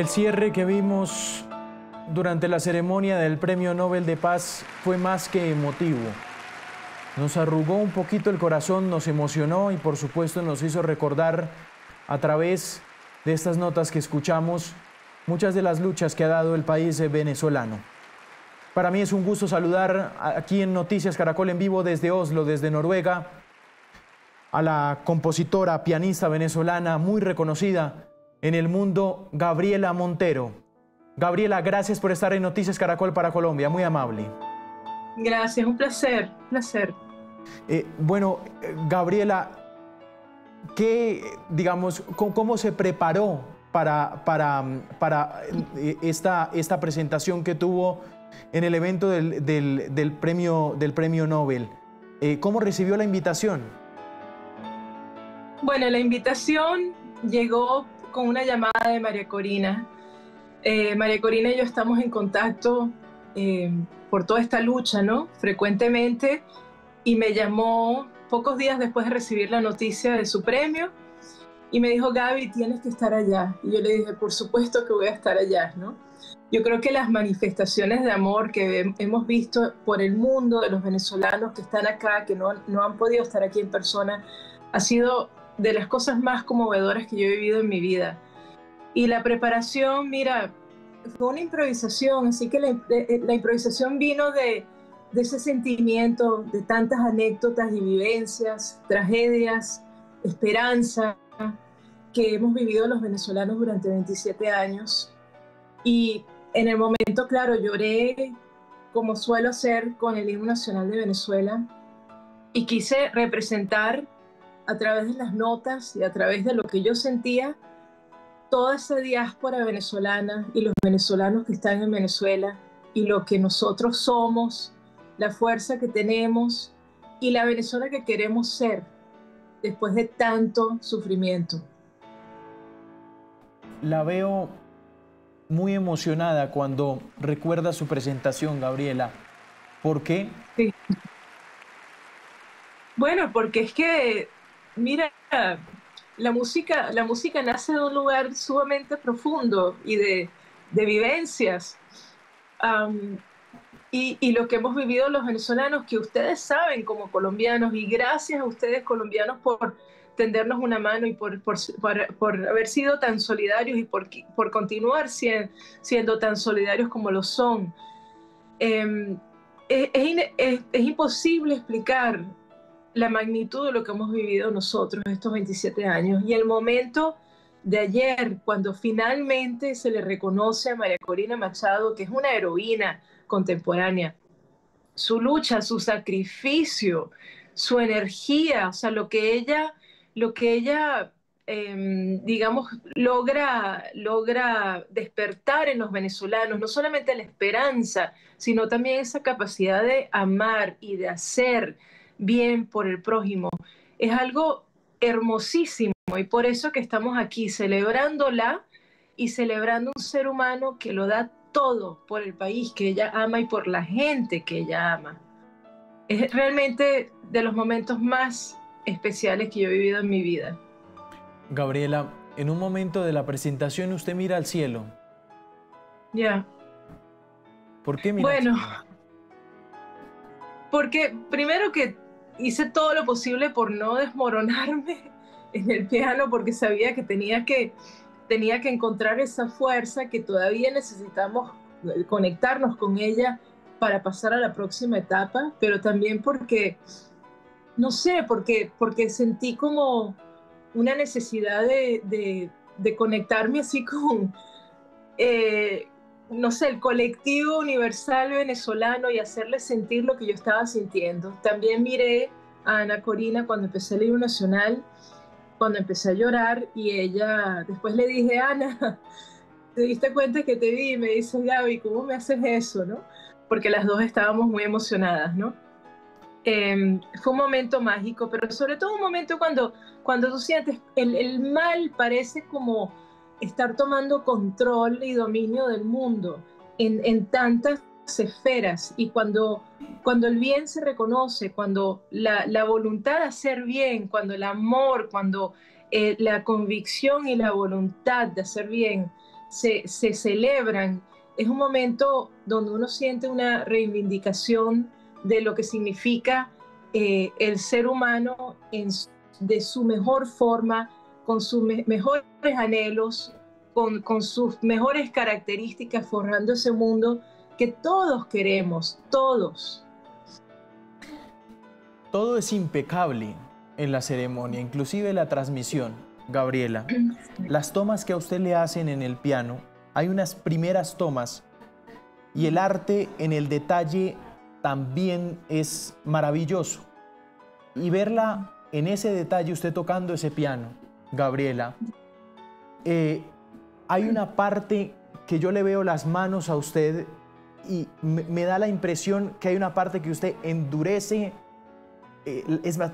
El cierre que vimos durante la ceremonia del Premio Nobel de Paz fue más que emotivo. Nos arrugó un poquito el corazón, nos emocionó y por supuesto nos hizo recordar a través de estas notas que escuchamos muchas de las luchas que ha dado el país venezolano. Para mí es un gusto saludar aquí en Noticias Caracol en vivo desde Oslo, desde Noruega, a la compositora, pianista venezolana muy reconocida en el mundo, Gabriela Montero. Gabriela, gracias por estar en Noticias Caracol para Colombia, muy amable. Gracias, un placer, un placer. Gabriela, ¿cómo se preparó para esta presentación que tuvo en el evento del premio Nobel? ¿Cómo recibió la invitación? Bueno, la invitación llegó con una llamada de María Corina. María Corina y yo estamos en contacto por toda esta lucha, ¿no? Frecuentemente, y me llamó pocos días después de recibir la noticia de su premio y me dijo: Gaby, tienes que estar allá. Y yo le dije: por supuesto que voy a estar allá, ¿no? Yo creo que las manifestaciones de amor que hemos visto por el mundo de los venezolanos que están acá, que no han podido estar aquí en persona, ha sido de las cosas más conmovedoras que yo he vivido en mi vida. Y la preparación, mira, fue una improvisación, así que la improvisación vino de ese sentimiento, de tantas anécdotas y vivencias, tragedias, esperanza que hemos vivido los venezolanos durante 27 años. Y en el momento, claro, lloré como suelo hacer con el himno nacional de Venezuela y quise representar a través de las notas y a través de lo que yo sentía toda esa diáspora venezolana y los venezolanos que están en Venezuela y lo que nosotros somos, la fuerza que tenemos y la Venezuela que queremos ser después de tanto sufrimiento. La veo muy emocionada cuando recuerda su presentación, Gabriela. ¿Por qué? Sí. Bueno, porque es que, mira, la música nace de un lugar sumamente profundo y de vivencias. Y lo que hemos vivido los venezolanos, que ustedes saben como colombianos, y gracias a ustedes colombianos por tendernos una mano y por haber sido tan solidarios y por continuar siendo tan solidarios como lo son. Es imposible explicar la magnitud de lo que hemos vivido nosotros estos 27 años. Y el momento de ayer, cuando finalmente se le reconoce a María Corina Machado, que es una heroína contemporánea, su lucha, su sacrificio, su energía, o sea, lo que ella digamos, logra despertar en los venezolanos, no solamente la esperanza, sino también esa capacidad de amar y de hacer bien por el prójimo. Es algo hermosísimo y por eso que estamos aquí celebrándola y celebrando un ser humano que lo da todo por el país que ella ama y por la gente que ella ama. Es realmente de los momentos más especiales que yo he vivido en mi vida. Gabriela, en un momento de la presentación usted mira al cielo. Ya. ¿Por qué mira Bueno, al cielo? porque primero que hice todo lo posible por no desmoronarme en el piano, porque sabía que tenía que encontrar esa fuerza que todavía necesitamos conectarnos con ella para pasar a la próxima etapa, pero también porque, no sé, porque sentí como una necesidad de conectarme así con, no sé, el colectivo universal venezolano y hacerle sentir lo que yo estaba sintiendo. También miré a Ana Corina cuando empecé el himno nacional, cuando empecé a llorar, y ella, después le dije: Ana, ¿te diste cuenta que te vi? Y me dice: Gaby, ¿cómo me haces eso, no? Porque las dos estábamos muy emocionadas, ¿no? Fue un momento mágico, pero sobre todo un momento cuando tú sientes el mal parece como estar tomando control y dominio del mundo en tantas esferas, y cuando el bien se reconoce, cuando la voluntad de hacer bien, cuando el amor, cuando la convicción y la voluntad de hacer bien se celebran. Es un momento donde uno siente una reivindicación de lo que significa el ser humano de su mejor forma, con sus mejores anhelos, con sus mejores características, forjando ese mundo que todos queremos, todos. Todo es impecable en la ceremonia, inclusive la transmisión, Gabriela. Las tomas que a usted le hacen en el piano, hay unas primeras tomas y el arte en el detalle también es maravilloso. Y verla en ese detalle, usted tocando ese piano, Gabriela, hay una parte que yo le veo las manos a usted y me da la impresión que hay una parte que usted endurece,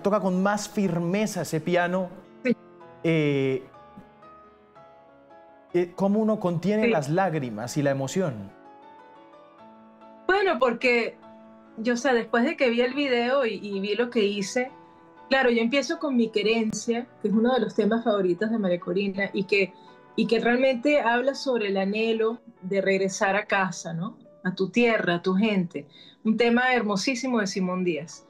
toca con más firmeza ese piano. Sí. ¿Cómo uno contiene Sí. las lágrimas y la emoción? Bueno, porque yo, o sea, después de que vi el video y vi lo que hice, claro, yo empiezo con Mi Querencia, que es uno de los temas favoritos de María Corina y que realmente habla sobre el anhelo de regresar a casa, ¿no? A tu tierra, a tu gente. Un tema hermosísimo de Simón Díaz.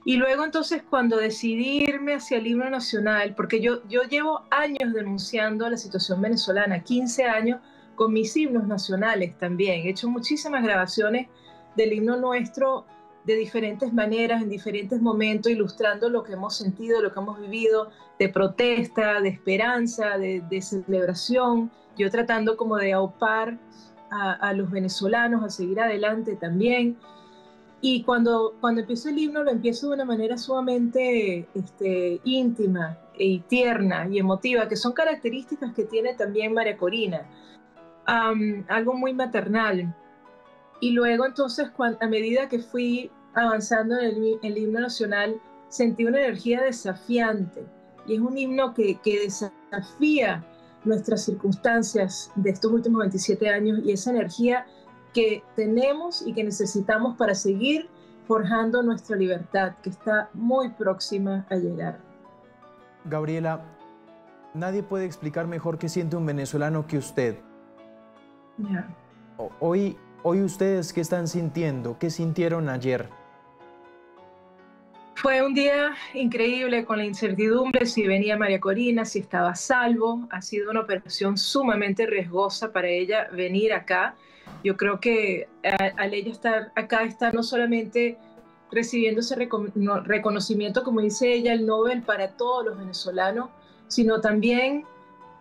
Y luego entonces cuando decidí irme hacia el himno nacional, porque yo llevo años denunciando la situación venezolana, 15 años con mis himnos nacionales también. He hecho muchísimas grabaciones del himno nuestro de diferentes maneras, en diferentes momentos, ilustrando lo que hemos sentido, lo que hemos vivido, de protesta, de esperanza, de celebración. Yo tratando como de aupar a los venezolanos a seguir adelante también. Y cuando empiezo el himno, lo empiezo de una manera sumamente íntima y tierna y emotiva, que son características que tiene también María Corina, algo muy maternal. Y luego entonces, a medida que fui avanzando en el himno nacional, sentí una energía desafiante. Y es un himno que desafía nuestras circunstancias de estos últimos 27 años y esa energía que tenemos y que necesitamos para seguir forjando nuestra libertad, que está muy próxima a llegar. Gabriela, nadie puede explicar mejor qué siente un venezolano que usted. Yeah. Hoy ustedes, ¿qué están sintiendo? ¿Qué sintieron ayer? Fue un día increíble con la incertidumbre si venía María Corina, si estaba a salvo. Ha sido una operación sumamente riesgosa para ella venir acá. Yo creo que al ella estar acá está no solamente recibiendo ese reconocimiento, como dice ella, el Nobel para todos los venezolanos, sino también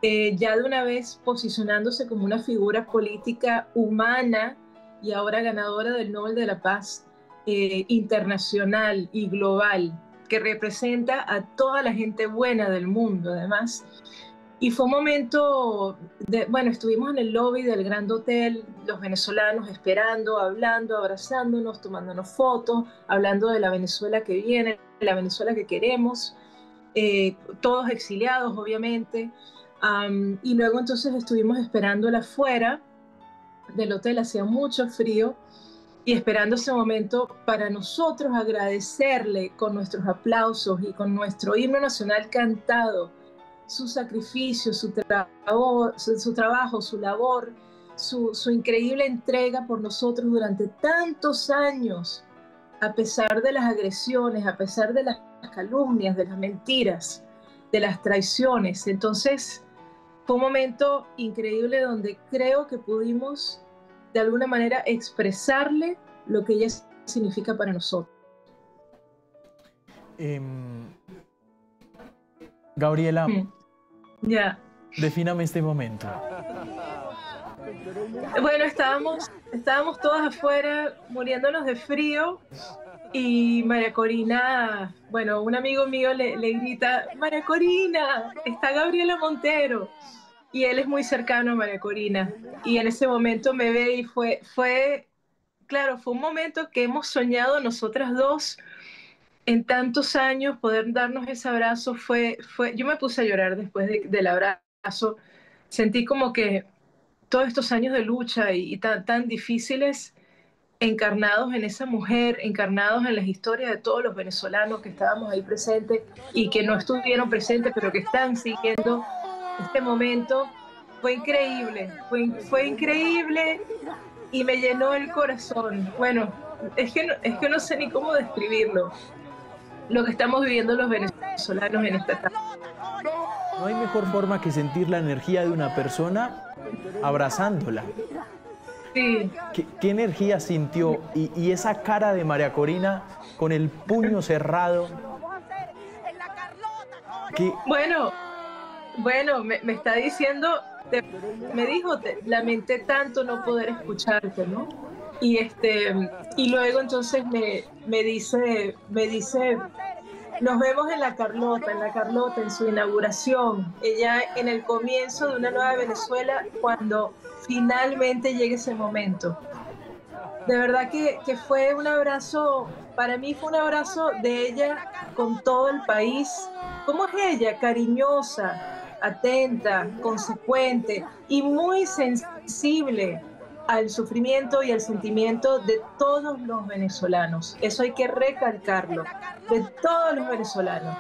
ya de una vez posicionándose como una figura política humana y ahora ganadora del Nobel de la Paz internacional y global, que representa a toda la gente buena del mundo, además. Y fue un momento, bueno, estuvimos en el lobby del Grand Hotel, los venezolanos esperando, hablando, abrazándonos, tomándonos fotos, hablando de la Venezuela que viene, de la Venezuela que queremos, todos exiliados, obviamente. Y luego entonces estuvimos esperándola afuera del hotel, hacía mucho frío, y esperando ese momento para nosotros agradecerle con nuestros aplausos y con nuestro himno nacional cantado, su sacrificio, su trabajo, su labor, su increíble entrega por nosotros durante tantos años, a pesar de las agresiones, a pesar de las calumnias, de las mentiras, de las traiciones. Entonces, fue un momento increíble donde creo que pudimos de alguna manera expresarle lo que ella significa para nosotros. Gabriela, Ya. defíname este momento. Bueno, estábamos todas afuera muriéndonos de frío y María Corina, bueno, un amigo mío le grita, María Corina, está Gabriela Montero. Y él es muy cercano a María Corina. Y en ese momento me ve y claro, fue un momento que hemos soñado nosotras dos en tantos años, poder darnos ese abrazo. Yo me puse a llorar después del abrazo. Sentí como que todos estos años de lucha y tan difíciles encarnados en esa mujer, encarnados en las historias de todos los venezolanos que estábamos ahí presentes y que no estuvieron presentes, pero que están siguiendo este momento. fue increíble, fue increíble y me llenó el corazón. Bueno, es que no sé ni cómo describirlo, lo que estamos viviendo los venezolanos en esta etapa. No hay mejor forma que sentir la energía de una persona abrazándola. Sí. ¿Qué energía sintió? Y esa cara de María Corina con el puño cerrado. Bueno, me está diciendo, me dijo, lamenté tanto no poder escucharte, ¿no? Y luego entonces me dice, nos vemos en la Carlota, en su inauguración, ella en el comienzo de una nueva Venezuela, cuando finalmente llegue ese momento. De verdad que fue un abrazo, para mí fue un abrazo de ella con todo el país. ¿Cómo es ella? Cariñosa, atenta, consecuente y muy sensible al sufrimiento y al sentimiento de todos los venezolanos. Eso hay que recalcarlo, de todos los venezolanos.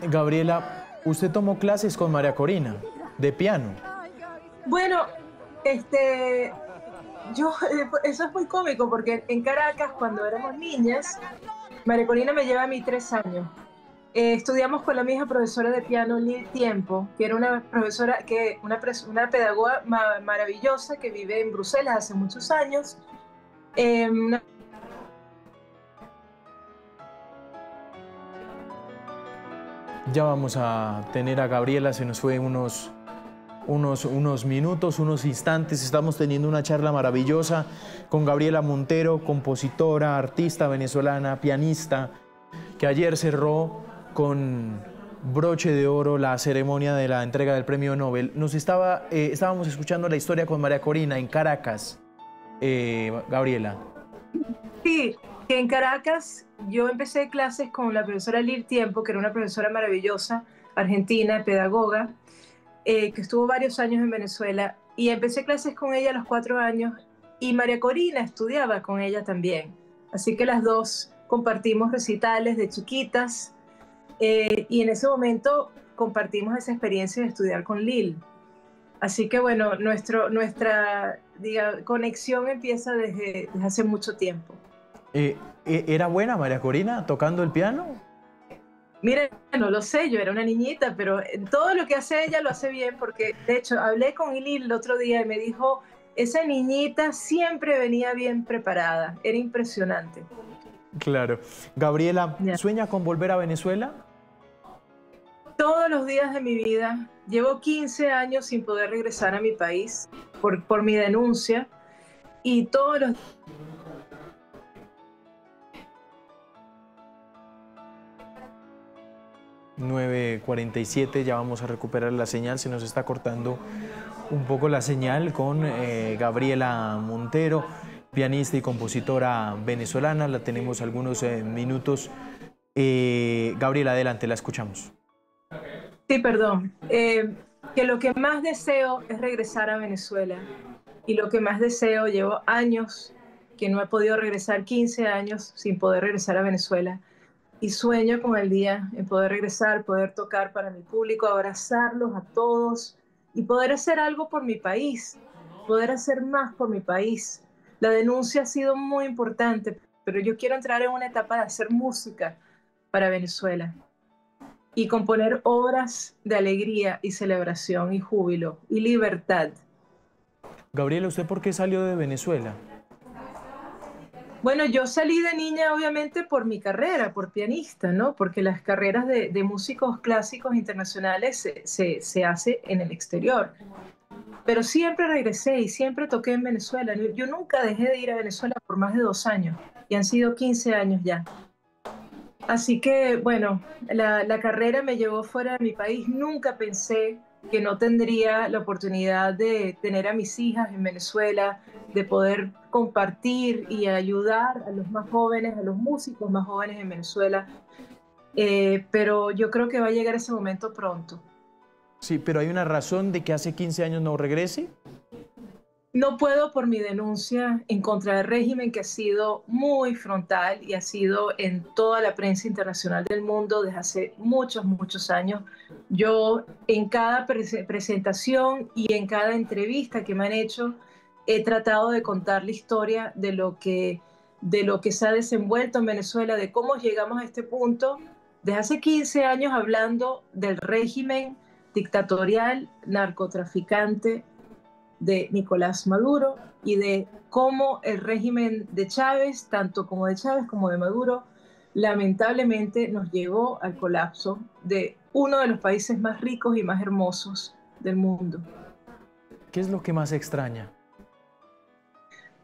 Gabriela, usted tomó clases con María Corina de piano. Bueno, eso es muy cómico porque en Caracas, cuando éramos niñas, María Corina me lleva a mí 3 años. Estudiamos con la misma profesora de piano Lil Tiempo, que era una profesora, una pedagoga maravillosa que vive en Bruselas hace muchos años. Ya vamos a tener a Gabriela, se nos fue unos minutos, unos instantes. Estamos teniendo una charla maravillosa con Gabriela Montero, compositora, artista venezolana, pianista, que ayer cerró con broche de oro la ceremonia de la entrega del Premio Nobel. Estábamos escuchando la historia con María Corina en Caracas, Gabriela. Sí, que en Caracas yo empecé clases con la profesora Lil Tiempo, que era una profesora maravillosa, argentina, pedagoga, que estuvo varios años en Venezuela, y empecé clases con ella a los 4 años, y María Corina estudiaba con ella también. Así que las dos compartimos recitales de chiquitas, y en ese momento compartimos esa experiencia de estudiar con Lil. Así que bueno, nuestra conexión empieza desde hace mucho tiempo. ¿Era buena María Corina tocando el piano? Mire, no lo sé, yo era una niñita, pero todo lo que hace ella lo hace bien, porque de hecho hablé con Lil el otro día y me dijo, esa niñita siempre venía bien preparada, era impresionante. Claro. Gabriela, Ya. ¿sueña con volver a Venezuela? Todos los días de mi vida, llevo 15 años sin poder regresar a mi país por mi denuncia, y todos los 9:47, ya vamos a recuperar la señal, se nos está cortando un poco la señal con Gabriela Montero, pianista y compositora venezolana, la tenemos algunos minutos. Gabriela, adelante, la escuchamos. Sí, perdón. Que lo que más deseo es regresar a Venezuela, y lo que más deseo, llevo años que no he podido regresar, 15 años sin poder regresar a Venezuela. Y sueño con el día en poder regresar, poder tocar para mi público, abrazarlos a todos y poder hacer algo por mi país, poder hacer más por mi país. La denuncia ha sido muy importante, pero yo quiero entrar en una etapa de hacer música para Venezuela y componer obras de alegría y celebración y júbilo y libertad. Gabriela, ¿usted por qué salió de Venezuela? Bueno, yo salí de niña obviamente por mi carrera, por pianista, ¿no? Porque las carreras de músicos clásicos internacionales se hace en el exterior. Pero siempre regresé y siempre toqué en Venezuela. Yo nunca dejé de ir a Venezuela por más de 2 años y han sido 15 años ya. Así que, bueno, la carrera me llevó fuera de mi país. Nunca pensé que no tendría la oportunidad de tener a mis hijas en Venezuela, de poder compartir y ayudar a los más jóvenes, a los músicos más jóvenes en Venezuela. Pero yo creo que va a llegar ese momento pronto. Sí, pero ¿hay una razón de que hace 15 años no regrese? No puedo por mi denuncia en contra del régimen, que ha sido muy frontal y ha sido en toda la prensa internacional del mundo desde hace muchos, muchos años. Yo en cada presentación y en cada entrevista que me han hecho, he tratado de contar la historia de lo que se ha desenvuelto en Venezuela, de cómo llegamos a este punto, desde hace 15 años hablando del régimen dictatorial, narcotraficante de Nicolás Maduro y de cómo el régimen de Chávez, tanto como de Chávez como de Maduro, lamentablemente nos llevó al colapso de uno de los países más ricos y más hermosos del mundo. ¿Qué es lo que más extraña?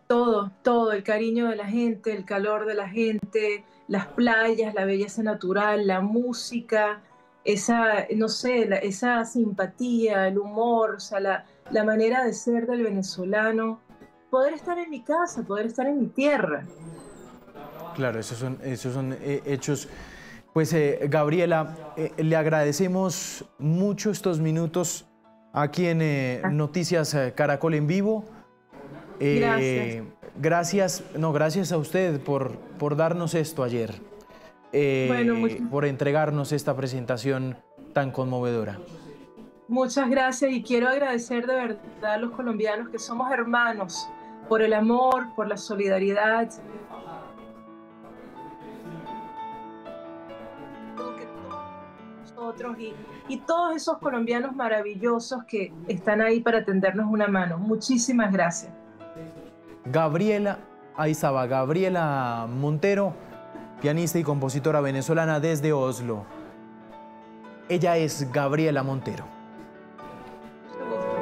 Todo, el cariño de la gente, el calor de la gente, las playas, la belleza natural, la música, esa, no sé, esa simpatía, el humor, o sea, la manera de ser del venezolano, poder estar en mi casa, poder estar en mi tierra. Claro, esos son hechos. Pues Gabriela, le agradecemos mucho estos minutos aquí en Noticias Caracol en vivo. Gracias. Gracias a usted por darnos esto ayer, Bueno, por entregarnos esta presentación tan conmovedora. muchas gracias y quiero agradecer de verdad a los colombianos que somos hermanos por el amor, por la solidaridad. Nosotros y todos esos colombianos maravillosos que están ahí para tendernos una mano. Muchísimas gracias. Gabriela, ahí estaba, Gabriela Montero, pianista y compositora venezolana desde Oslo. Ella es Gabriela Montero. Mucho gusto.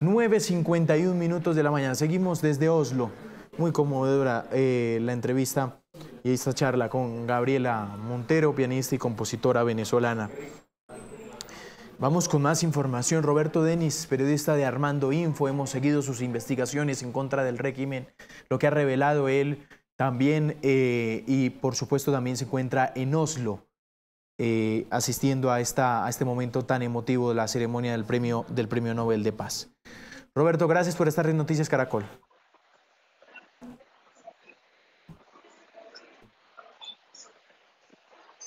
9:51 minutos de la mañana. Seguimos desde Oslo. Muy conmovedora la entrevista y esta charla con Gabriela Montero, pianista y compositora venezolana. Vamos con más información. Roberto Denis, periodista de Armando Info. Hemos seguido sus investigaciones en contra del régimen, lo que ha revelado él también y por supuesto también se encuentra en Oslo asistiendo a este momento tan emotivo de la ceremonia del premio Nobel de Paz. Roberto, gracias por estar en Noticias Caracol.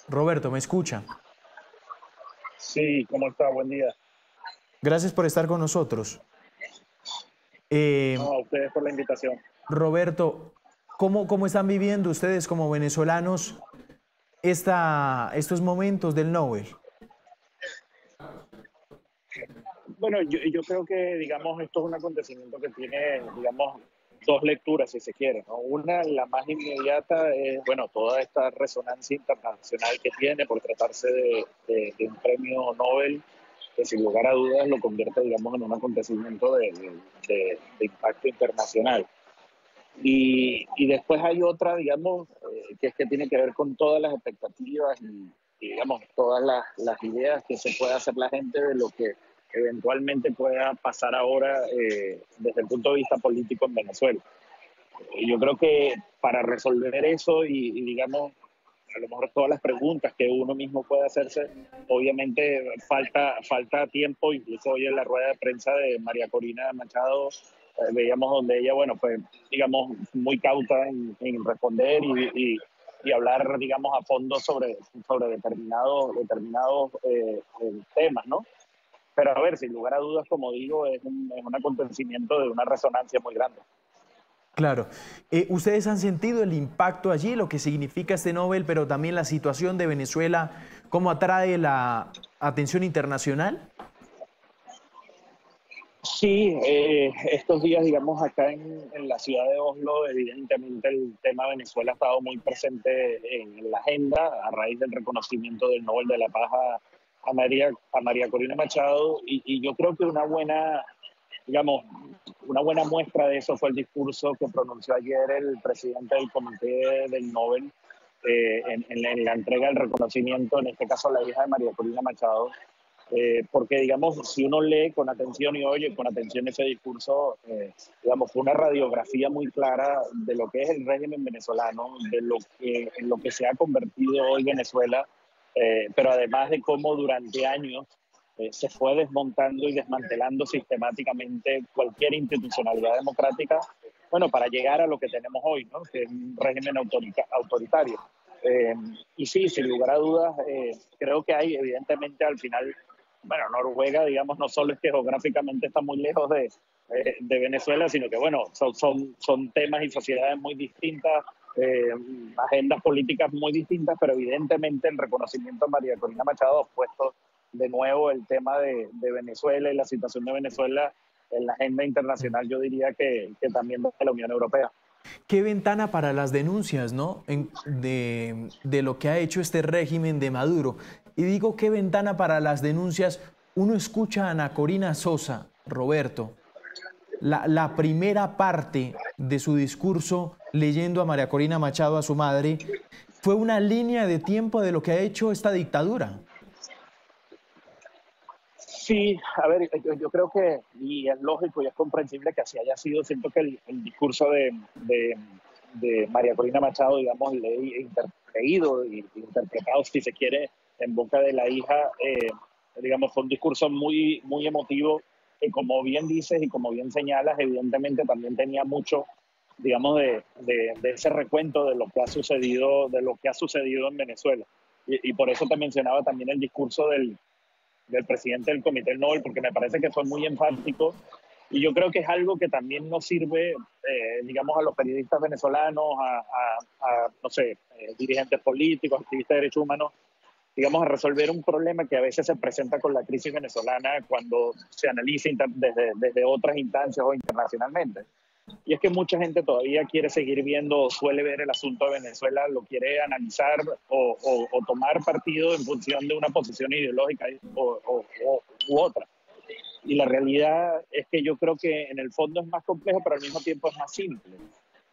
Roberto, ¿me escucha? Sí, ¿cómo está? Buen día. Gracias por estar con nosotros. No, a ustedes por la invitación. Roberto, ¿cómo están viviendo ustedes como venezolanos estos momentos del Nobel? Bueno, yo creo que, digamos, esto es un acontecimiento que tiene, digamos, dos lecturas, si se quiere, ¿no? Una, la más inmediata, es, bueno, toda esta resonancia internacional que tiene por tratarse de un premio Nobel, que sin lugar a dudas lo convierte, digamos, en un acontecimiento de impacto internacional. Y después hay otra, digamos, que es que tiene que ver con todas las expectativas y digamos, todas las ideas que se puede hacer la gente de lo que eventualmente pueda pasar ahora desde el punto de vista político en Venezuela. Yo creo que para resolver eso y digamos, a lo mejor todas las preguntas que uno mismo puede hacerse, obviamente falta tiempo, incluso hoy en la rueda de prensa de María Corina Machado veíamos donde ella, bueno, pues digamos, muy cauta en responder y hablar, digamos, a fondo sobre determinados temas, ¿no? Pero a ver, sin lugar a dudas, como digo, es un acontecimiento de una resonancia muy grande. Claro. ¿Ustedes han sentido el impacto allí, lo que significa este Nobel, pero también la situación de Venezuela, cómo atrae la atención internacional? Sí, estos días, digamos, acá en la ciudad de Oslo, evidentemente el tema Venezuela ha estado muy presente en la agenda a raíz del reconocimiento del Nobel de la Paz a María Corina Machado y yo creo que digamos, una buena muestra de eso fue el discurso que pronunció ayer el presidente del Comité del Nobel en la entrega del reconocimiento, en este caso la hija de María Corina Machado, porque, digamos, si uno lee con atención y oye con atención ese discurso, digamos, fue una radiografía muy clara de lo que es el régimen venezolano, en lo que se ha convertido hoy Venezuela, pero además de cómo durante años se fue desmontando y desmantelando sistemáticamente cualquier institucionalidad democrática, bueno, para llegar a lo que tenemos hoy, ¿no? Que es un régimen autoritario. Y sí, sin lugar a dudas, creo que hay evidentemente al final, bueno, Noruega, digamos, no solo es que geográficamente está muy lejos de Venezuela, sino que, bueno, son temas y sociedades muy distintas, agendas políticas muy distintas, pero evidentemente el reconocimiento a María Corina Machado ha puesto de nuevo el tema de Venezuela y la situación de Venezuela en la agenda internacional, yo diría que también de la Unión Europea. Qué ventana para las denuncias, ¿no? De lo que ha hecho este régimen de Maduro. Y digo, qué ventana para las denuncias. Uno escucha a Ana Corina Sosa, Roberto, la primera parte de su discurso leyendo a María Corina Machado, a su madre, fue una línea de tiempo de lo que ha hecho esta dictadura. Sí, a ver, yo creo que, y es lógico y es comprensible que así haya sido, siento que el discurso de María Corina Machado, digamos, leído e interpretado, si se quiere, en boca de la hija, digamos, fue un discurso muy, muy emotivo, que como bien dices y como bien señalas, evidentemente también tenía mucho, digamos, de ese recuento de lo que ha sucedido, en Venezuela. Y por eso te mencionaba también el discurso del presidente del Comité Nobel, porque me parece que fue muy enfático y yo creo que es algo que también nos sirve, digamos, a los periodistas venezolanos, no sé, dirigentes políticos, activistas de derechos humanos, digamos, a resolver un problema que a veces se presenta con la crisis venezolana cuando se analiza desde otras instancias o internacionalmente. Y es que mucha gente todavía quiere seguir viendo o suele ver el asunto de Venezuela, lo quiere analizar o tomar partido en función de una posición ideológica u otra. Y la realidad es que yo creo que en el fondo es más complejo, pero al mismo tiempo es más simple.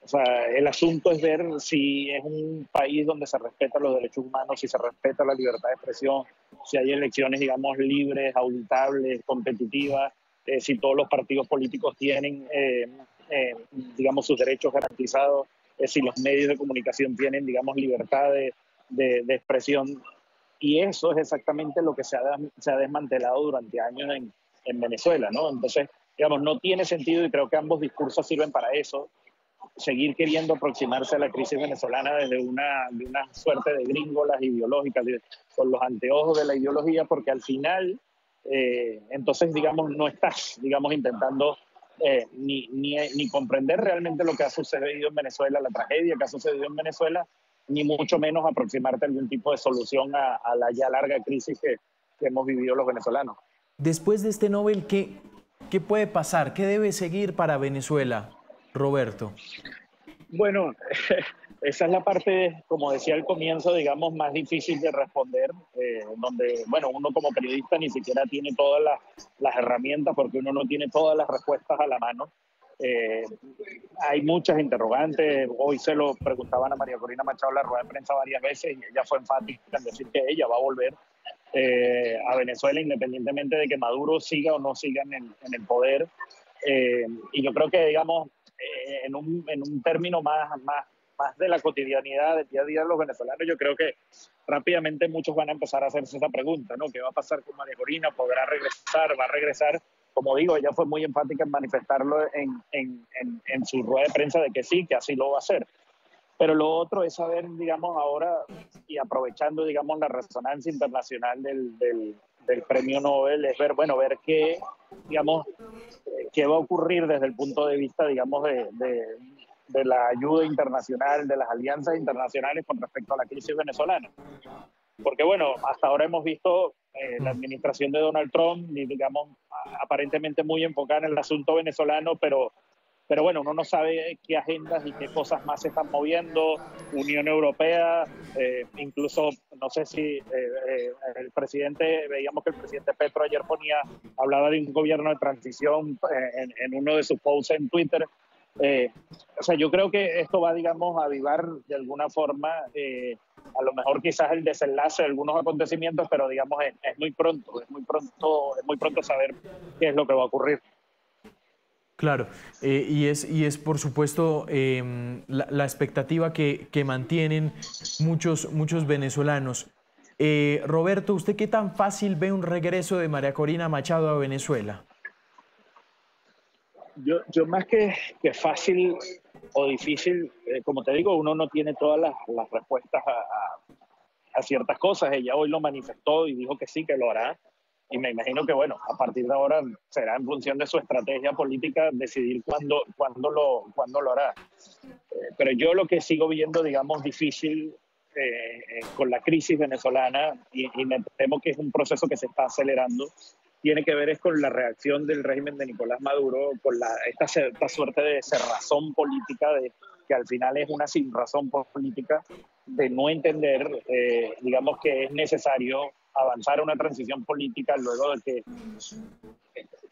O sea, el asunto es ver si es un país donde se respetan los derechos humanos, si se respeta la libertad de expresión, si hay elecciones, digamos, libres, auditables, competitivas, si todos los partidos políticos tienen, digamos, sus derechos garantizados, si los medios de comunicación tienen, digamos, libertad de expresión. Y eso es exactamente lo que se ha desmantelado durante años en Venezuela, ¿no? Entonces, digamos, no tiene sentido, y creo que ambos discursos sirven para eso, seguir queriendo aproximarse a la crisis venezolana desde de una suerte de gringolas ideológicas, con los anteojos de la ideología, porque al final, entonces, digamos, no estás, digamos, intentando ni comprender realmente lo que ha sucedido en Venezuela, la tragedia que ha sucedido en Venezuela, ni mucho menos aproximarte a algún tipo de solución a la ya larga crisis que hemos vivido los venezolanos. Después de este Nobel, ¿qué puede pasar? ¿Qué debe seguir para Venezuela, Roberto? Bueno, esa es la parte, como decía al comienzo, digamos, más difícil de responder, donde, bueno, uno como periodista ni siquiera tiene todas las herramientas porque uno no tiene todas las respuestas a la mano. Hay muchas interrogantes. Hoy se lo preguntaban a María Corina Machado en la rueda de prensa varias veces y ella fue enfática en decir que ella va a volver a Venezuela independientemente de que Maduro siga o no siga en el poder. Y yo creo que, digamos, en un término más de la cotidianidad, del día a día de los venezolanos, yo creo que rápidamente muchos van a empezar a hacerse esa pregunta, ¿no? ¿Qué va a pasar con María Corina? ¿Podrá regresar? ¿Va a regresar? Como digo, ella fue muy enfática en manifestarlo en su rueda de prensa de que sí, que así lo va a hacer. Pero lo otro es saber, digamos, ahora, y aprovechando, digamos, la resonancia internacional del premio Nobel, es ver qué, digamos, qué va a ocurrir desde el punto de vista, digamos, de la ayuda internacional, de las alianzas internacionales con respecto a la crisis venezolana. Porque, bueno, hasta ahora hemos visto la administración de Donald Trump, digamos, aparentemente muy enfocada en el asunto venezolano, pero bueno, uno no sabe qué agendas y qué cosas más se están moviendo. Unión Europea, incluso, no sé si veíamos que el presidente Petro ayer hablaba de un gobierno de transición en uno de sus posts en Twitter. O sea, yo creo que esto va, digamos, a avivar de alguna forma, a lo mejor quizás el desenlace de algunos acontecimientos, pero digamos, es muy pronto, es muy pronto saber qué es lo que va a ocurrir. Claro, y es por supuesto la expectativa que mantienen muchos venezolanos. Roberto, ¿usted qué tan fácil ve un regreso de María Corina Machado a Venezuela? Yo más que fácil o difícil, como te digo, uno no tiene todas las respuestas a ciertas cosas. Ella hoy lo manifestó y dijo que sí, que lo hará. Y me imagino que, bueno, a partir de ahora será en función de su estrategia política decidir cuándo lo hará. Pero yo lo que sigo viendo, digamos, difícil con la crisis venezolana, y me temo que es un proceso que se está acelerando, tiene que ver es con la reacción del régimen de Nicolás Maduro, con esta suerte de cerrazón política, de que al final es una sinrazón política, de no entender, digamos, que es necesario avanzar a una transición política luego de que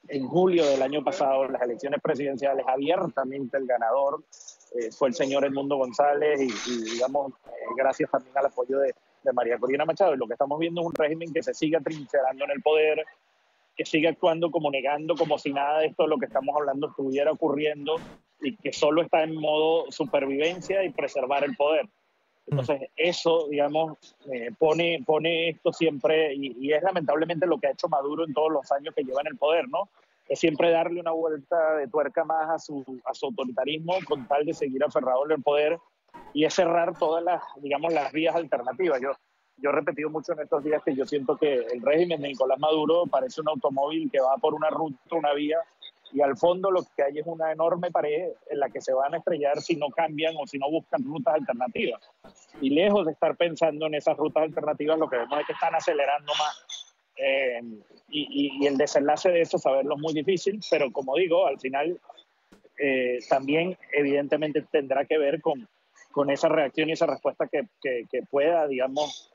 en julio del año pasado, en las elecciones presidenciales, abiertamente el ganador fue el señor Edmundo González y digamos, gracias también al apoyo de María Corina Machado. Y lo que estamos viendo es un régimen que se sigue atrincherando en el poder, que sigue actuando como negando, como si nada de esto de lo que estamos hablando estuviera ocurriendo y que solo está en modo supervivencia y preservar el poder. Entonces eso, digamos, pone esto siempre, y es lamentablemente lo que ha hecho Maduro en todos los años que lleva en el poder, ¿no? Es siempre darle una vuelta de tuerca más a su autoritarismo con tal de seguir aferrado en el poder, y es cerrar todas digamos, las vías alternativas. Yo he repetido mucho en estos días que yo siento que el régimen de Nicolás Maduro parece un automóvil que va por una ruta, una vía, y al fondo lo que hay es una enorme pared en la que se van a estrellar si no cambian o si no buscan rutas alternativas. Y lejos de estar pensando en esas rutas alternativas, lo que vemos es que están acelerando más. Y el desenlace de eso, saberlo es muy difícil, pero como digo, al final también evidentemente tendrá que ver con esa reacción y esa respuesta que pueda, digamos,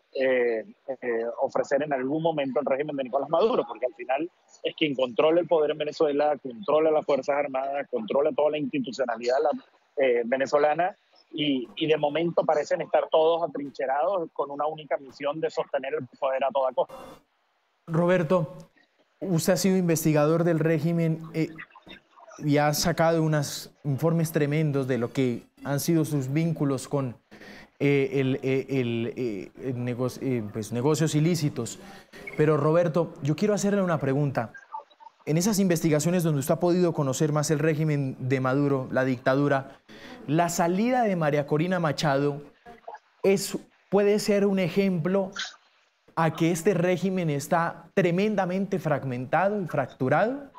ofrecer en algún momento el régimen de Nicolás Maduro, porque al final es quien controla el poder en Venezuela, controla las Fuerzas Armadas, controla toda la institucionalidad venezolana, y de momento parecen estar todos atrincherados con una única misión de sostener el poder a toda costa. Roberto, usted ha sido investigador del régimen y ha sacado unos informes tremendos de lo que han sido sus vínculos con negocios ilícitos. Pero Roberto, yo quiero hacerle una pregunta. En esas investigaciones donde usted ha podido conocer más el régimen de Maduro, la dictadura, la salida de María Corina Machado puede ser un ejemplo a que este régimen está tremendamente fragmentado y fracturado.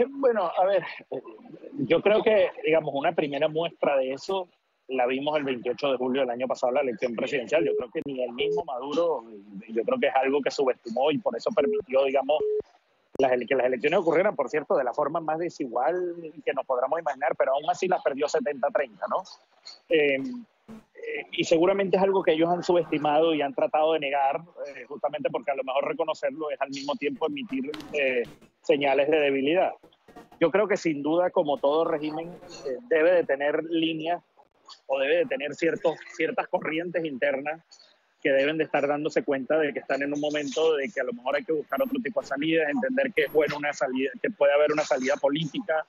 Bueno, a ver, yo creo que, digamos, una primera muestra de eso la vimos el 28 de julio del año pasado, la elección presidencial. Yo creo que ni el mismo Maduro, yo creo que es algo que subestimó y por eso permitió, digamos, que las elecciones ocurrieran, por cierto, de la forma más desigual que nos podamos imaginar, pero aún así las perdió 70-30, ¿no? Y seguramente es algo que ellos han subestimado y han tratado de negar, justamente porque a lo mejor reconocerlo es al mismo tiempo emitir señales de debilidad. Yo creo que sin duda, como todo régimen, debe de tener líneas o debe de tener ciertas corrientes internas que deben de estar dándose cuenta de que están en un momento de que a lo mejor hay que buscar otro tipo de salidas, entender que es bueno una salida, que puede haber una salida política,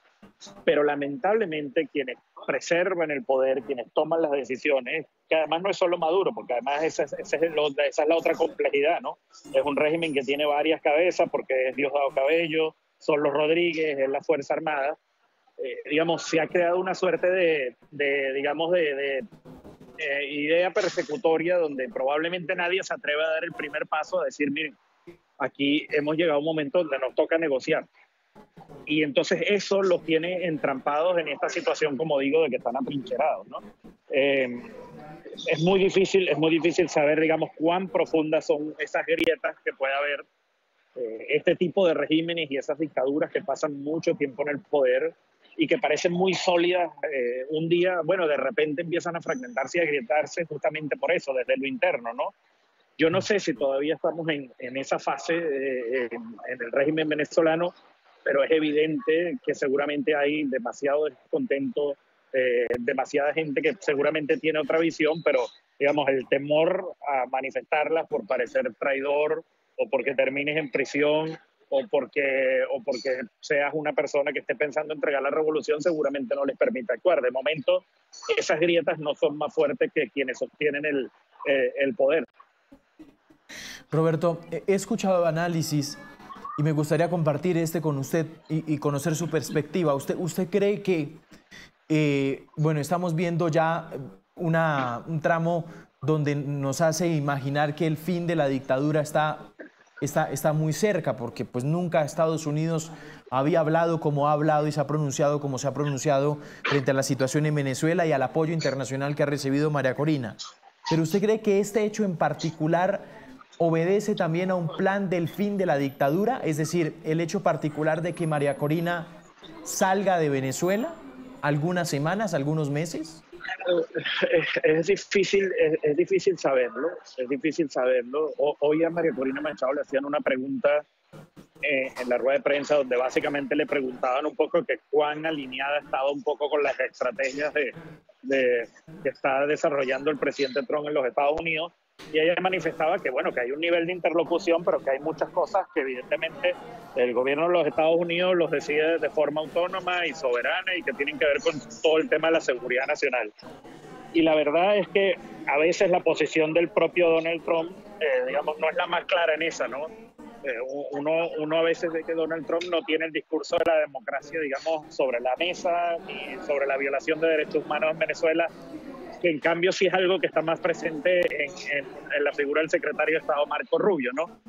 pero lamentablemente quienes preservan el poder, quienes toman las decisiones, que además no es solo Maduro, porque además esa es la otra complejidad, ¿no? Es un régimen que tiene varias cabezas, porque es Diosdado Cabello, son los Rodríguez, es la Fuerza Armada. Digamos, se ha creado una suerte de idea persecutoria donde probablemente nadie se atreve a dar el primer paso a decir, miren, aquí hemos llegado a un momento donde nos toca negociar. Y entonces eso los tiene entrampados en esta situación, como digo, de que están atrincherados, ¿no? Es muy difícil saber, digamos, cuán profundas son esas grietas que puede haber este tipo de regímenes y esas dictaduras que pasan mucho tiempo en el poder y que parecen muy sólidas, un día, bueno, de repente empiezan a fragmentarse y a agrietarse justamente por eso, desde lo interno, ¿no? Yo no sé si todavía estamos en esa fase en el régimen venezolano, pero es evidente que seguramente hay demasiado descontento, demasiada gente que seguramente tiene otra visión, pero digamos el temor a manifestarlas por parecer traidor o porque termines en prisión o porque seas una persona que esté pensando en entregar la revolución seguramente no les permite actuar. De momento, esas grietas no son más fuertes que quienes sostienen el poder. Roberto, he escuchado análisis y me gustaría compartir este con usted y conocer su perspectiva. ¿Usted cree que, bueno, estamos viendo ya un tramo donde nos hace imaginar que el fin de la dictadura está muy cerca, porque pues nunca Estados Unidos había hablado como ha hablado y se ha pronunciado como se ha pronunciado frente a la situación en Venezuela y al apoyo internacional que ha recibido María Corina? ¿Pero usted cree que este hecho en particular obedece también a un plan del fin de la dictadura? Es decir, el hecho particular de que María Corina salga de Venezuela algunas semanas, algunos meses. Es difícil, es difícil saberlo, es difícil saberlo. Hoy a María Corina Machado le hacían una pregunta en la rueda de prensa donde básicamente le preguntaban un poco que cuán alineada estaba un poco con las estrategias que está desarrollando el presidente Trump en los Estados Unidos, y ella manifestaba que bueno, que hay un nivel de interlocución, pero que hay muchas cosas que evidentemente el gobierno de los Estados Unidos los decide de forma autónoma y soberana y que tienen que ver con todo el tema de la seguridad nacional. Y la verdad es que a veces la posición del propio Donald Trump, digamos, no es la más clara en esa, ¿no? Uno a veces ve que Donald Trump no tiene el discurso de la democracia, digamos, sobre la mesa ni sobre la violación de derechos humanos en Venezuela, que en cambio sí es algo que está más presente en la figura del secretario de Estado Marco Rubio, ¿no?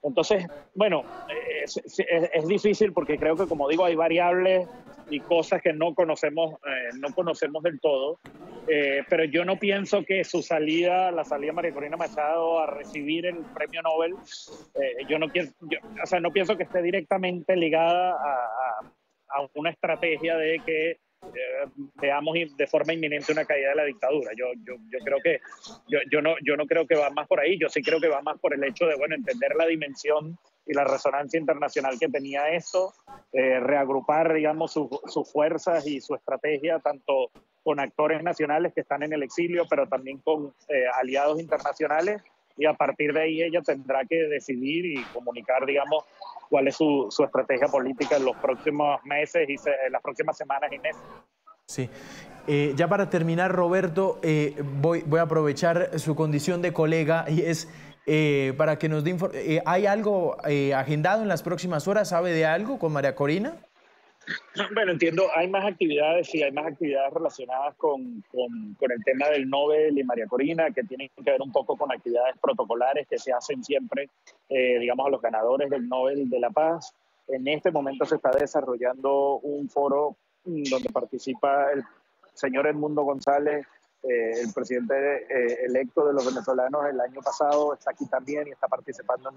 Entonces, bueno, es difícil porque creo que, como digo, hay variables y cosas que no conocemos del todo, pero yo no pienso que la salida de María Corina Machado a recibir el premio Nobel, no pienso que esté directamente ligada a una estrategia de que veamos de forma inminente una caída de la dictadura. Yo no creo que va más por ahí. Yo sí creo que va más por el hecho de, bueno, entender la dimensión y la resonancia internacional que tenía esto, reagrupar, digamos, sus fuerzas y su estrategia, tanto con actores nacionales que están en el exilio, pero también con aliados internacionales, y a partir de ahí ella tendrá que decidir y comunicar, digamos, cuál es su estrategia política en los próximos meses y las próximas semanas y meses. Sí. Ya para terminar, Roberto, voy a aprovechar su condición de colega y es para que nos dé ¿hay algo agendado en las próximas horas? ¿Sabe de algo con María Corina? Bueno, entiendo, hay más actividades relacionadas con el tema del Nobel y María Corina, que tienen que ver un poco con actividades protocolares que se hacen siempre, digamos, a los ganadores del Nobel de la Paz. En este momento se está desarrollando un foro donde participa el señor Edmundo González, el presidente electo de los venezolanos el año pasado, está aquí también y está participando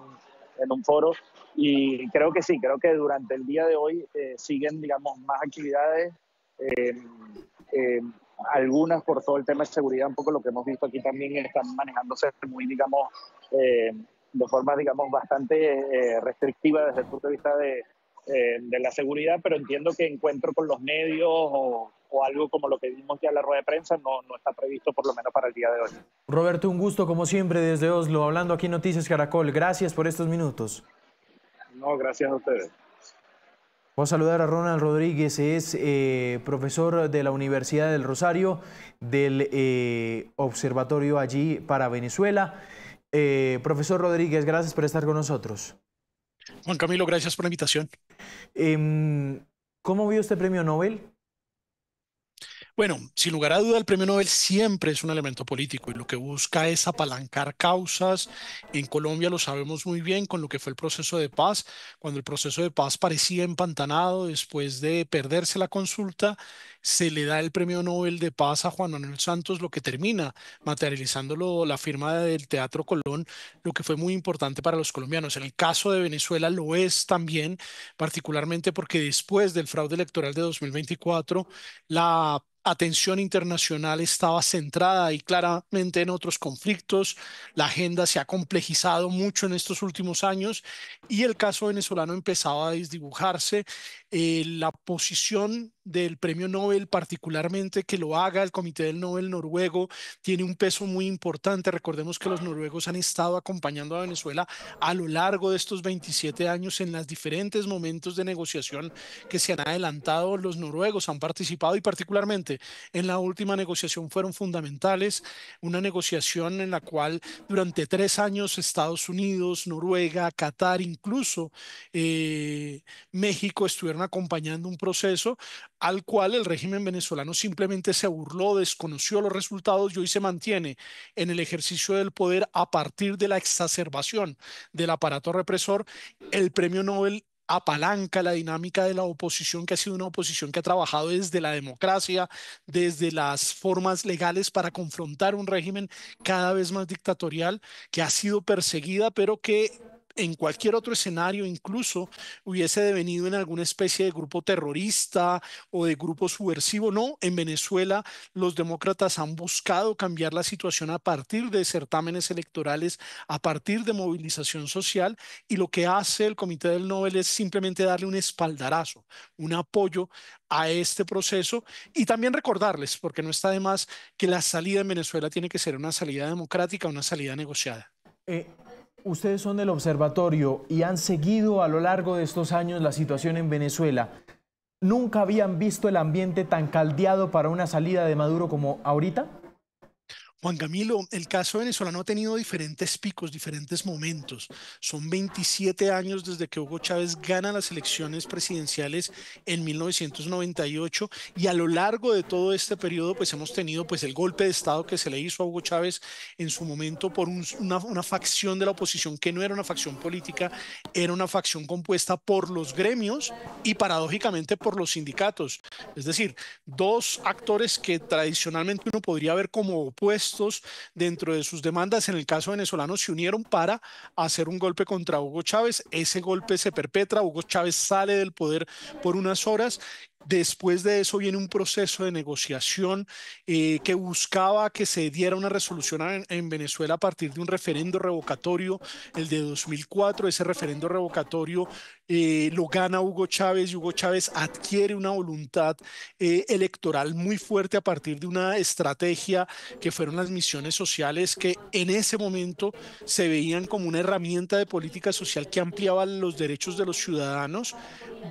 en un foro. Y creo que sí, creo que durante el día de hoy siguen, digamos, más actividades, algunas por todo el tema de seguridad, un poco lo que hemos visto aquí también, están manejándose muy, digamos, de forma, digamos, bastante restrictiva desde el punto de vista de la seguridad, pero entiendo que encuentro con los medios o algo como lo que vimos ya en la rueda de prensa no está previsto por lo menos para el día de hoy. Roberto, un gusto como siempre desde Oslo, hablando aquí en Noticias Caracol. Gracias por estos minutos. No, gracias a ustedes. Voy a saludar a Ronald Rodríguez, es profesor de la Universidad del Rosario, del observatorio allí para Venezuela. Profesor Rodríguez, gracias por estar con nosotros. Juan Camilo, gracias por la invitación. ¿Cómo vio este premio Nobel? Bueno, sin lugar a duda, el premio Nobel siempre es un elemento político y lo que busca es apalancar causas. En Colombia lo sabemos muy bien con lo que fue el proceso de paz. Cuando el proceso de paz parecía empantanado después de perderse la consulta, se le da el Premio Nobel de Paz a Juan Manuel Santos, lo que termina materializándolo la firma del Teatro Colón, lo que fue muy importante para los colombianos. En el caso de Venezuela lo es también, particularmente porque después del fraude electoral de 2024, la atención internacional estaba centrada y claramente en otros conflictos. La agenda se ha complejizado mucho en estos últimos años y el caso venezolano empezaba a desdibujarse. La posición del Premio Nobel, particularmente que lo haga el Comité del Nobel noruego, tiene un peso muy importante. Recordemos que los noruegos han estado acompañando a Venezuela a lo largo de estos 27 años en los diferentes momentos de negociación que se han adelantado. Los noruegos han participado y particularmente en la última negociación fueron fundamentales, una negociación en la cual durante 3 años Estados Unidos, Noruega, Qatar, incluso México estuvieron acompañando un proceso al cual el régimen venezolano simplemente se burló, desconoció los resultados y hoy se mantiene en el ejercicio del poder a partir de la exacerbación del aparato represor. El Premio Nobel apalanca la dinámica de la oposición, que ha sido una oposición que ha trabajado desde la democracia, desde las formas legales para confrontar un régimen cada vez más dictatorial, que ha sido perseguida, pero que en cualquier otro escenario incluso hubiese devenido en alguna especie de grupo terrorista o de grupo subversivo. No, en Venezuela los demócratas han buscado cambiar la situación a partir de certámenes electorales, a partir de movilización social, y lo que hace el Comité del Nobel es simplemente darle un espaldarazo, un apoyo a este proceso y también recordarles, porque no está de más, que la salida en Venezuela tiene que ser una salida democrática, una salida negociada. Eh, Ustedes son del observatorio y han seguido a lo largo de estos años la situación en Venezuela. ¿Nunca habían visto el ambiente tan caldeado para una salida de Maduro como ahorita? Juan Camilo, el caso venezolano ha tenido diferentes picos, diferentes momentos. Son 27 años desde que Hugo Chávez gana las elecciones presidenciales en 1998 y a lo largo de todo este periodo pues hemos tenido pues el golpe de Estado que se le hizo a Hugo Chávez en su momento por una facción de la oposición que no era una facción política, era una facción compuesta por los gremios y paradójicamente por los sindicatos. Es decir, dos actores que tradicionalmente uno podría ver como opuestos dentro de sus demandas. En el caso venezolano se unieron para hacer un golpe contra Hugo Chávez. Ese golpe se perpetra, Hugo Chávez sale del poder por unas horas. Después de eso viene un proceso de negociación que buscaba que se diera una resolución en Venezuela a partir de un referendo revocatorio, el de 2004. Ese referendo revocatorio lo gana Hugo Chávez y Hugo Chávez adquiere una voluntad electoral muy fuerte a partir de una estrategia que fueron las misiones sociales, que en ese momento se veían como una herramienta de política social que ampliaba los derechos de los ciudadanos.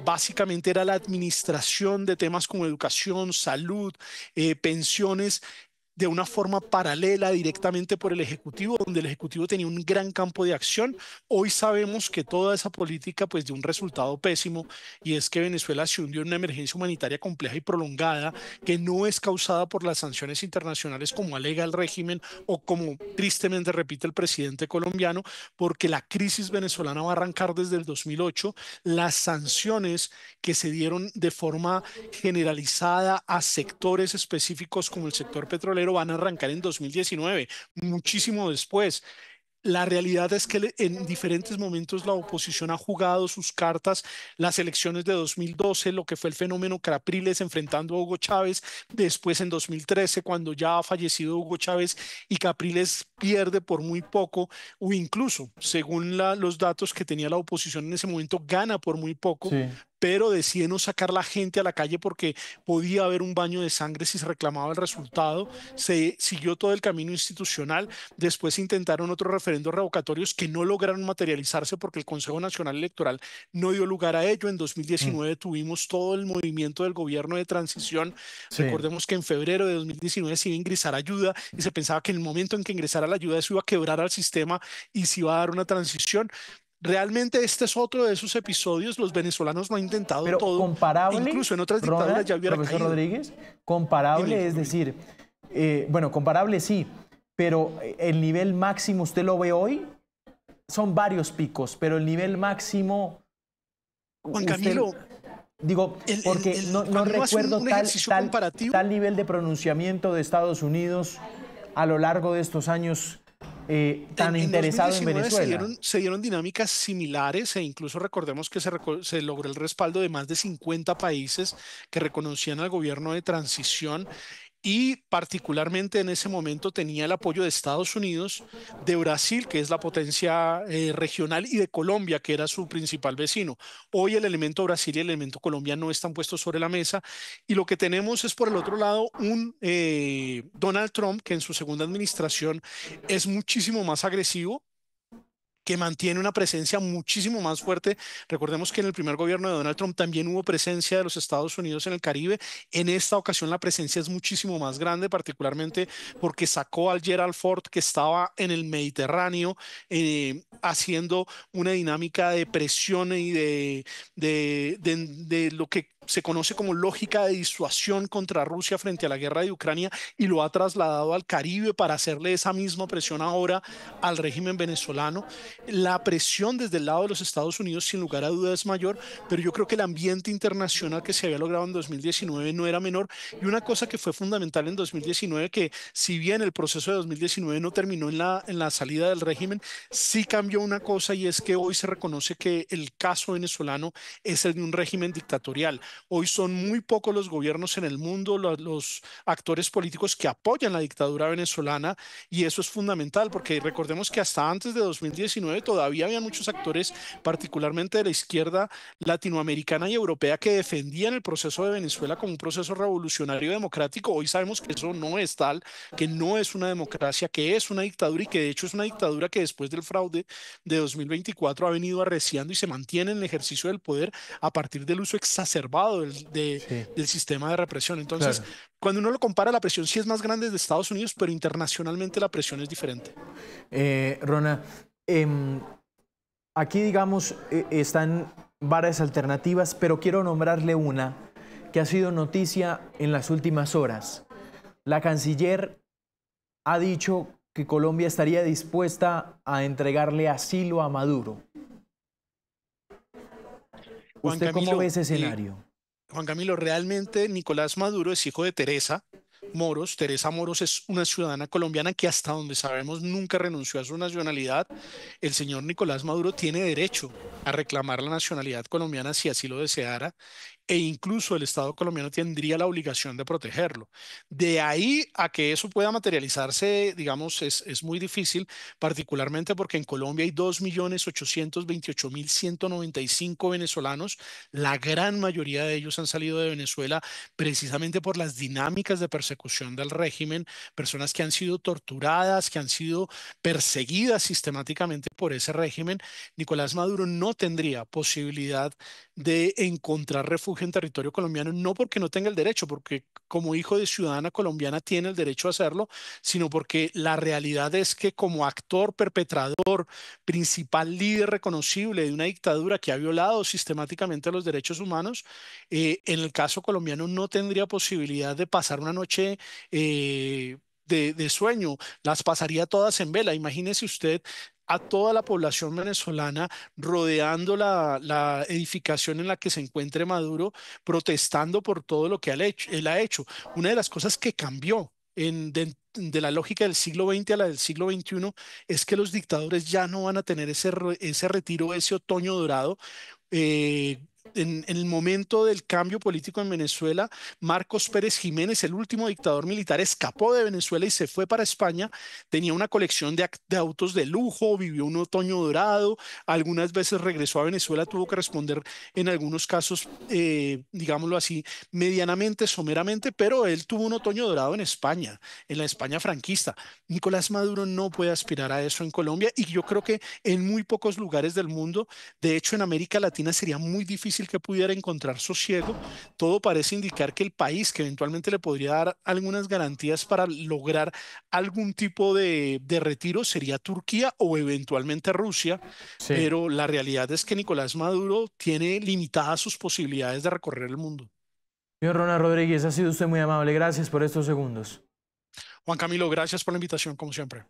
Básicamente era la administración de temas como educación, salud, pensiones, de una forma paralela directamente por el Ejecutivo, donde el Ejecutivo tenía un gran campo de acción. Hoy sabemos que toda esa política pues dio un resultado pésimo y es que Venezuela se hundió en una emergencia humanitaria compleja y prolongada que no es causada por las sanciones internacionales como alega el régimen o como tristemente repite el presidente colombiano, porque la crisis venezolana va a arrancar desde el 2008. Las sanciones que se dieron de forma generalizada a sectores específicos como el sector petrolero van a arrancar en 2019, muchísimo después. La realidad es que en diferentes momentos la oposición ha jugado sus cartas, las elecciones de 2012, lo que fue el fenómeno Capriles enfrentando a Hugo Chávez, después en 2013 cuando ya ha fallecido Hugo Chávez y Capriles pierde por muy poco o incluso, según los datos que tenía la oposición en ese momento, gana por muy poco. Sí. Pero decide no sacar la gente a la calle porque podía haber un baño de sangre si se reclamaba el resultado. Se siguió todo el camino institucional. Después intentaron otros referendos revocatorios que no lograron materializarse porque el Consejo Nacional Electoral no dio lugar a ello. En 2019 tuvimos todo el movimiento del gobierno de transición. Sí. Recordemos que en febrero de 2019 se iba a ingresar ayuda y se pensaba que en el momento en que ingresara la ayuda eso iba a quebrar al sistema y se iba a dar una transición. Realmente este es otro de esos episodios. Los venezolanos lo han intentado Pero todo. comparable, Incluso en otras dictaduras Ronald, ya hubiera profesor caído. Rodríguez, comparable, Dime, es decir, bueno, comparable sí, pero el nivel máximo usted lo ve hoy, son varios picos, pero el nivel máximo... Juan usted... Camilo, Digo, porque no cuando uno hace recuerdo un ejercicio comparativo, tal nivel de pronunciamiento de Estados Unidos a lo largo de estos años tan interesado en 2019 Venezuela. se dieron dinámicas similares e incluso recordemos que se logró el respaldo de más de 50 países que reconocían al gobierno de transición y particularmente en ese momento tenía el apoyo de Estados Unidos, de Brasil, que es la potencia regional, y de Colombia, que era su principal vecino. Hoy el elemento Brasil y el elemento Colombia no están puestos sobre la mesa y lo que tenemos es por el otro lado un Donald Trump que en su segunda administración es muchísimo más agresivo, que mantiene una presencia muchísimo más fuerte. Recordemos que en el primer gobierno de Donald Trump también hubo presencia de los Estados Unidos en el Caribe. En esta ocasión la presencia es muchísimo más grande, particularmente porque sacó al Gerald Ford, que estaba en el Mediterráneo, haciendo una dinámica de presión y de lo que se conoce como lógica de disuasión contra Rusia frente a la guerra de Ucrania y lo ha trasladado al Caribe para hacerle esa misma presión ahora al régimen venezolano. La presión desde el lado de los Estados Unidos, sin lugar a dudas, es mayor, pero yo creo que el ambiente internacional que se había logrado en 2019 no era menor. Y una cosa que fue fundamental en 2019, que si bien el proceso de 2019 no terminó en la salida del régimen, sí cambió una cosa y es que hoy se reconoce que el caso venezolano es el de un régimen dictatorial. Hoy son muy pocos los gobiernos en el mundo, los actores políticos que apoyan la dictadura venezolana y eso es fundamental porque recordemos que hasta antes de 2019 todavía había muchos actores, particularmente de la izquierda latinoamericana y europea, que defendían el proceso de Venezuela como un proceso revolucionario democrático. Hoy sabemos que eso no es tal, que no es una democracia, que es una dictadura y que de hecho es una dictadura que después del fraude de 2024 ha venido arreciando y se mantiene en el ejercicio del poder a partir del uso exacerbado Sí, del sistema de represión. Entonces, claro. cuando uno lo compara, la presión sí es más grande de Estados Unidos, pero internacionalmente la presión es diferente. Rona, em, aquí digamos están varias alternativas, pero quiero nombrarle una que ha sido noticia en las últimas horas. La canciller ha dicho que Colombia estaría dispuesta a entregarle asilo a Maduro. Juan ¿Usted cómo ve Camilo, ese escenario? Juan Camilo, realmente Nicolás Maduro es hijo de Teresa Moros. Teresa Moros es una ciudadana colombiana que hasta donde sabemos nunca renunció a su nacionalidad. El señor Nicolás Maduro tiene derecho a reclamar la nacionalidad colombiana si así lo deseara e incluso el Estado colombiano tendría la obligación de protegerlo. De ahí a que eso pueda materializarse, digamos, es muy difícil, particularmente porque en Colombia hay 2.828.195 venezolanos. La gran mayoría de ellos han salido de Venezuela precisamente por las dinámicas de persecución del régimen, personas que han sido torturadas, que han sido perseguidas sistemáticamente por ese régimen. Nicolás Maduro no tendría posibilidad de encontrar refugio en territorio colombiano, no porque no tenga el derecho, porque como hijo de ciudadana colombiana tiene el derecho a hacerlo, sino porque la realidad es que como actor perpetrador, principal líder reconocible de una dictadura que ha violado sistemáticamente los derechos humanos, en el caso colombiano no tendría posibilidad de pasar una noche de sueño, las pasaría todas en vela. Imagínese usted a toda la población venezolana rodeando la edificación en la que se encuentre Maduro, protestando por todo lo que él ha hecho. Una de las cosas que cambió de la lógica del siglo XX a la del siglo XXI es que los dictadores ya no van a tener ese retiro, ese otoño dorado. eh, en el momento del cambio político en Venezuela, Marcos Pérez Jiménez, el último dictador militar, escapó de Venezuela y se fue para España. Tenía una colección de autos de lujo, vivió un otoño dorado, algunas veces regresó a Venezuela, tuvo que responder en algunos casos, digámoslo así, medianamente, someramente, pero él tuvo un otoño dorado en España, en la España franquista. Nicolás Maduro no puede aspirar a eso en Colombia y yo creo que en muy pocos lugares del mundo, de hecho en América Latina sería muy difícil que pudiera encontrar sosiego. Todo parece indicar que el país que eventualmente le podría dar algunas garantías para lograr algún tipo de retiro sería Turquía o eventualmente Rusia, Sí. pero la realidad es que Nicolás Maduro tiene limitadas sus posibilidades de recorrer el mundo. Señor Ronald Rodríguez, ha sido usted muy amable. Gracias por estos segundos. Juan Camilo, gracias por la invitación, como siempre.